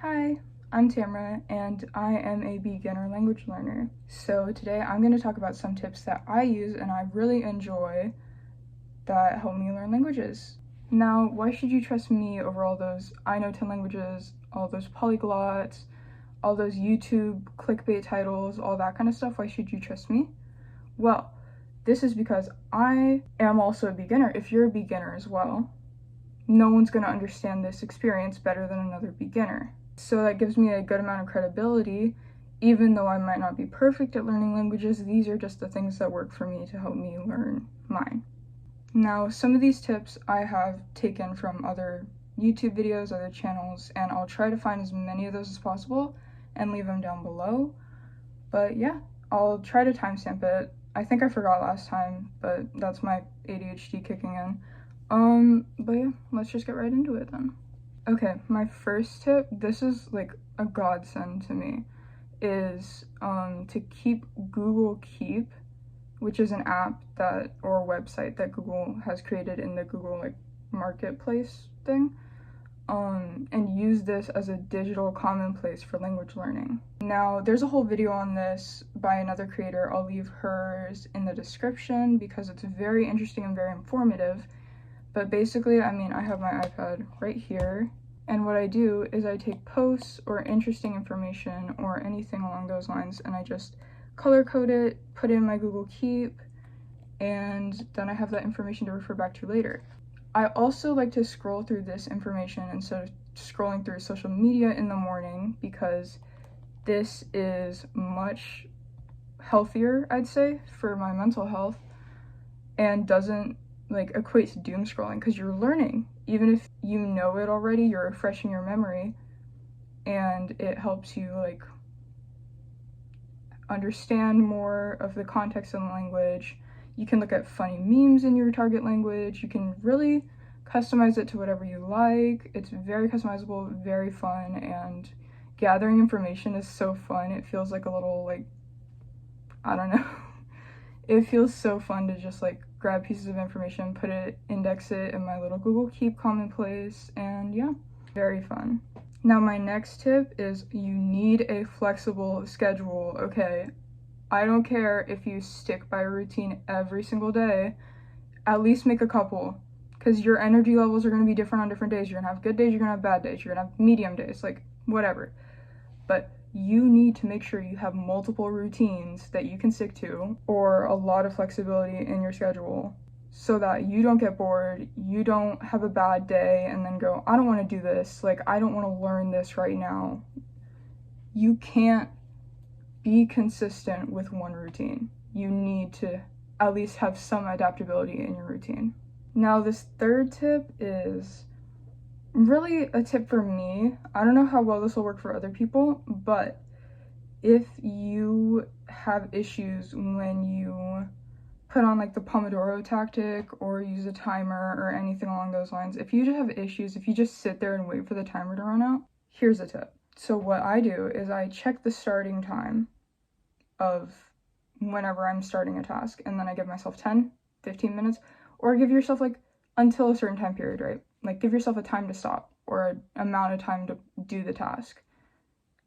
Hi, I'm Tamara, and I am a beginner language learner. So today I'm going to talk about some tips that I use and I really enjoy that help me learn languages. Now, why should you trust me over all those I know 10 languages, all those polyglots, all those YouTube clickbait titles, all that kind of stuff? Why should you trust me? Well, this is because I am also a beginner. If you're a beginner as well, no one's going to understand this experience better than another beginner. So that gives me a good amount of credibility. Even though I might not be perfect at learning languages, these are just the things that work for me to help me learn mine. Now, some of these tips I have taken from other YouTube videos, other channels, and I'll try to find as many of those as possible and leave them down below. But yeah, I'll try to timestamp it. I think I forgot last time, but that's my ADHD kicking in. But yeah, let's just get right into it then. Okay, my first tip, this is like a godsend to me, is to keep Google Keep, which is an app that, or a website that Google has created in the Google like marketplace thing, and use this as a digital commonplace for language learning. Now, there's a whole video on this by another creator. I'll leave hers in the description because it's very interesting and very informative. But basically, I have my iPad right here, and what I do is I take posts or interesting information or anything along those lines, and I just color code it, put it in my Google Keep, and then I have that information to refer back to later. I also like to scroll through this information instead of scrolling through social media in the morning because this is much healthier, I'd say, for my mental health, and doesn't like equate to doom scrolling because you're learning. Even if you know it already, you're refreshing your memory, and it helps you like understand more of the context of the language. You can look at funny memes in your target language. You can really customize it to whatever you like. It's very customizable, very fun, and gathering information is so fun. It feels like a little like, I don't know. It feels so fun to just like grab pieces of information, put it, index it in my little Google Keep commonplace, and yeah, very fun. Now my next tip is you need a flexible schedule, okay? I don't care if you stick by a routine every single day, at least make a couple, because your energy levels are going to be different on different days. You're going to have good days, you're going to have bad days, you're going to have medium days, like whatever. But you need to make sure you have multiple routines that you can stick to, or a lot of flexibility in your schedule, so that you don't get bored, you don't have a bad day and then go, I don't want to do this, like I don't want to learn this right now. You can't be consistent with one routine. You need to at least have some adaptability in your routine. Now this third tip is really a tip for me. I don't know how well this will work for other people, but if you have issues when you put on like the Pomodoro tactic or use a timer or anything along those lines, if you just have issues, if you just sit there and wait for the timer to run out, here's a tip. So what I do is I check the starting time of whenever I'm starting a task, and then I give myself 10, 15 minutes, or give yourself like until a certain time period, right? Like give yourself a time to stop or an amount of time to do the task.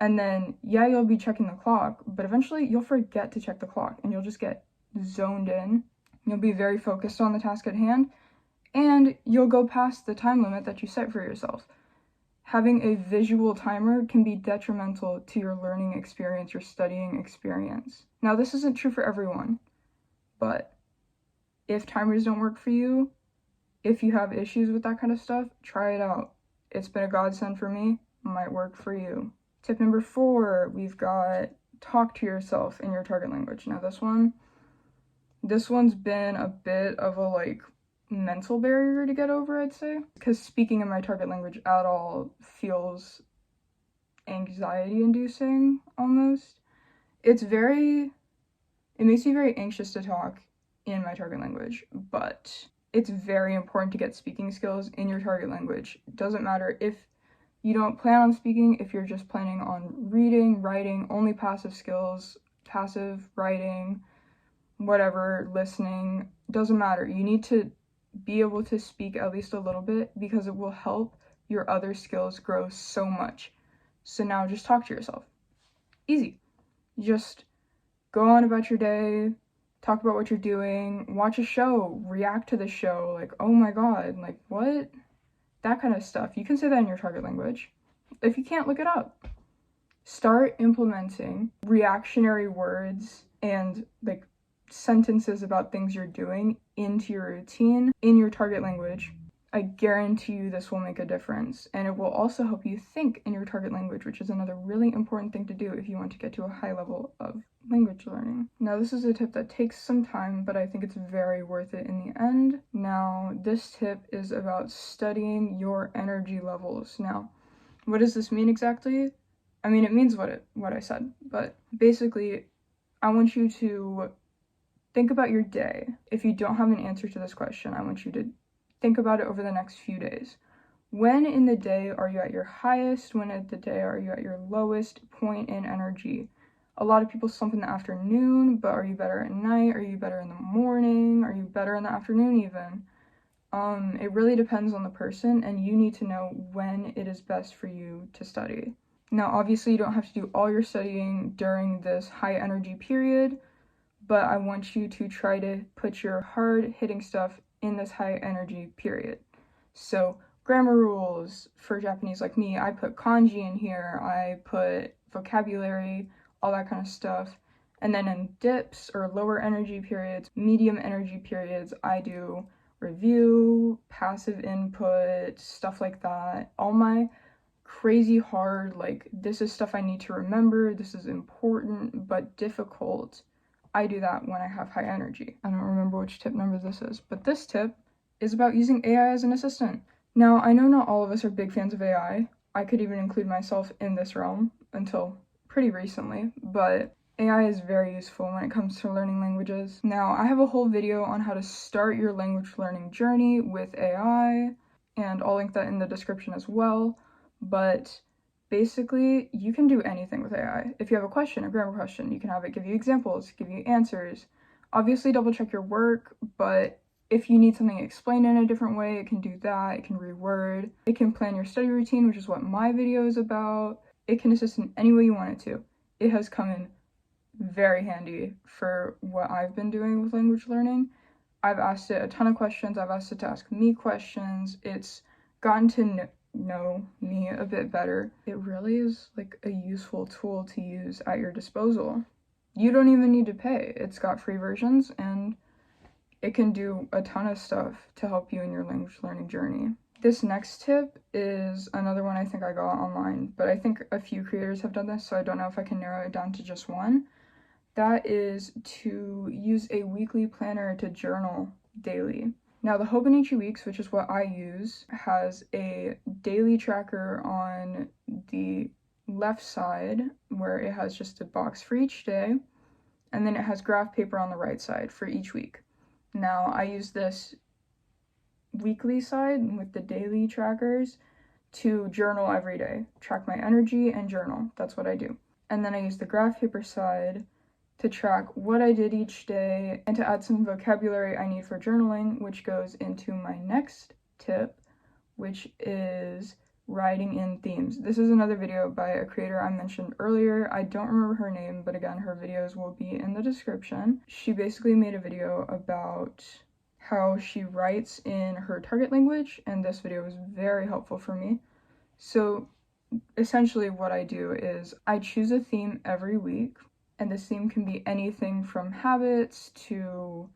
And then, yeah, you'll be checking the clock, but eventually you'll forget to check the clock and you'll just get zoned in. You'll be very focused on the task at hand, and you'll go past the time limit that you set for yourself. Having a visual timer can be detrimental to your learning experience, your studying experience. Now, this isn't true for everyone, but if timers don't work for you, if you have issues with that kind of stuff, try it out. It's been a godsend for me, might work for you. Tip number 4, we've got talk to yourself in your target language. Now this one's been a bit of a like mental barrier to get over, I'd say, because speaking in my target language at all feels anxiety inducing almost. It makes me very anxious to talk in my target language, but it's very important to get speaking skills in your target language. It doesn't matter if you don't plan on speaking, if you're just planning on reading, writing, only passive skills, passive writing, whatever, listening, doesn't matter. You need to be able to speak at least a little bit because it will help your other skills grow so much. So now just talk to yourself. Easy. Just go on about your day, talk about what you're doing, watch a show, react to the show, like, oh my god, like, what? That kind of stuff. You can say that in your target language. If you can't, look it up. Start implementing reactionary words and like sentences about things you're doing into your routine in your target language. I guarantee you this will make a difference, and it will also help you think in your target language, which is another really important thing to do if you want to get to a high level of language learning. Now, this is a tip that takes some time, but I think it's very worth it in the end. Now, this tip is about studying your energy levels. Now, what does this mean exactly? I mean, it means what I said, but basically, I want you to think about your day. If you don't have an answer to this question, I want you to think about it over the next few days. When in the day are you at your highest? When in the day are you at your lowest point in energy? A lot of people slump in the afternoon, but are you better at night? Are you better in the morning? Are you better in the afternoon even? It really depends on the person, and you need to know when it is best for you to study. Now, obviously, you don't have to do all your studying during this high energy period, but I want you to try to put your hard hitting stuff in this high energy period. So grammar rules for Japanese like me, I put kanji in here, I put vocabulary, all that kind of stuff. And then in dips or lower energy periods, medium energy periods, I do review, passive input, stuff like that. All my crazy hard, like, this is stuff I need to remember, this is important but difficult, I do that when I have high energy. I don't remember which tip number this is, but this tip is about using AI as an assistant. Now, I know not all of us are big fans of AI. I could even include myself in this realm until pretty recently, but AI is very useful when it comes to learning languages. Now, I have a whole video on how to start your language learning journey with AI, and I'll link that in the description as well. But basically, you can do anything with AI. If you have a question, a grammar question, you can have it give you examples, give you answers. Obviously, double check your work, but if you need something explained in a different way, it can do that. It can reword. It can plan your study routine, which is what my video is about. It can assist in any way you want it to. It has come in very handy for what I've been doing with language learning. I've asked it a ton of questions. I've asked it to ask me questions. It's gotten to know me a bit better. It really is like a useful tool to use at your disposal. You don't even need to pay. It's got free versions and it can do a ton of stuff to help you in your language learning journey. This next tip is another one I think I got online, but I think a few creators have done this, so I don't know if I can narrow it down to just one. That is to use a weekly planner to journal daily. Now, the Hobonichi Weeks, which is what I use, has a daily tracker on the left side where it has just a box for each day, and then it has graph paper on the right side for each week. Now, I use this weekly side with the daily trackers to journal every day, track my energy and journal. That's what I do. And then I use the graph paper side to track what I did each day and to add some vocabulary I need for journaling, which goes into my next tip, which is writing in themes. This is another video by a creator I mentioned earlier. I don't remember her name, but again, her videos will be in the description. She basically made a video about how she writes in her target language, and this video was very helpful for me. So essentially what I do is I choose a theme every week, and this theme can be anything from habits to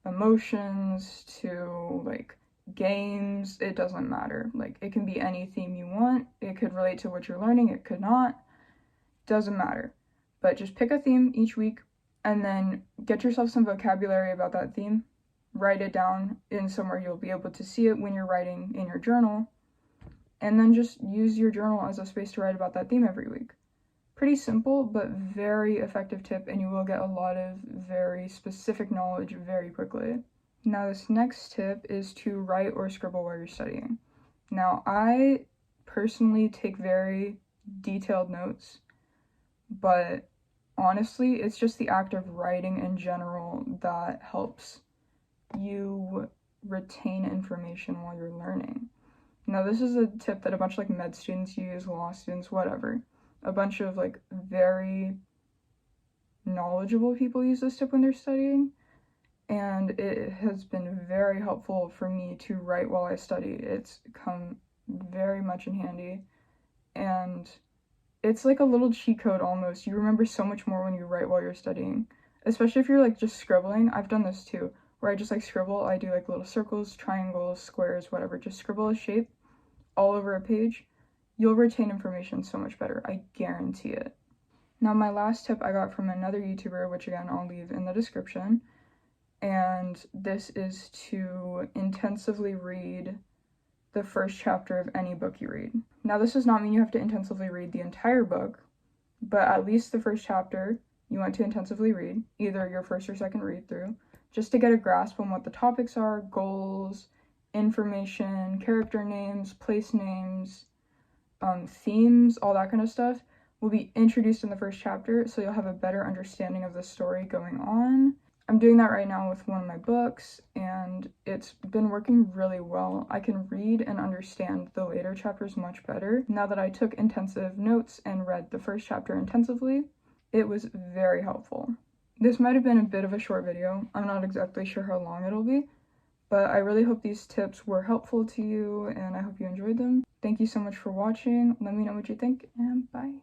emotions to like games. It doesn't matter. Like, it can be any theme you want. It could relate to what you're learning, it could not. Doesn't matter. But just pick a theme each week and then get yourself some vocabulary about that theme. Write it down in somewhere you'll be able to see it when you're writing in your journal. And then just use your journal as a space to write about that theme every week. Pretty simple, but very effective tip, and you will get a lot of very specific knowledge very quickly. Now, this next tip is to write or scribble while you're studying. Now, I personally take very detailed notes, but honestly, it's just the act of writing in general that helps you retain information while you're learning. Now, this is a tip that a bunch of like med students use, law students, whatever. A bunch of like very knowledgeable people use this tip when they're studying, and it has been very helpful for me to write while I study. It's come very much in handy, and it's like a little cheat code almost. You remember so much more when you write while you're studying, especially if you're like just scribbling. I've done this too, where I just like scribble. I do like little circles, triangles, squares, whatever. Just scribble a shape all over a page. You'll retain information so much better. I guarantee it. Now, my last tip I got from another YouTuber, which again I'll leave in the description, and this is to intensively read the first chapter of any book you read. Now, this does not mean you have to intensively read the entire book, but at least the first chapter you want to intensively read, either your first or second read through, just to get a grasp on what the topics are, goals, information, character names, place names, themes, all that kind of stuff will be introduced in the first chapter, so you'll have a better understanding of the story going on. I'm doing that right now with one of my books, and it's been working really well. I can read and understand the later chapters much better. Now that I took intensive notes and read the first chapter intensively, it was very helpful. This might have been a bit of a short video. I'm not exactly sure how long it'll be, but I really hope these tips were helpful to you, and I hope you enjoyed them. Thank you so much for watching. Let me know what you think, and bye.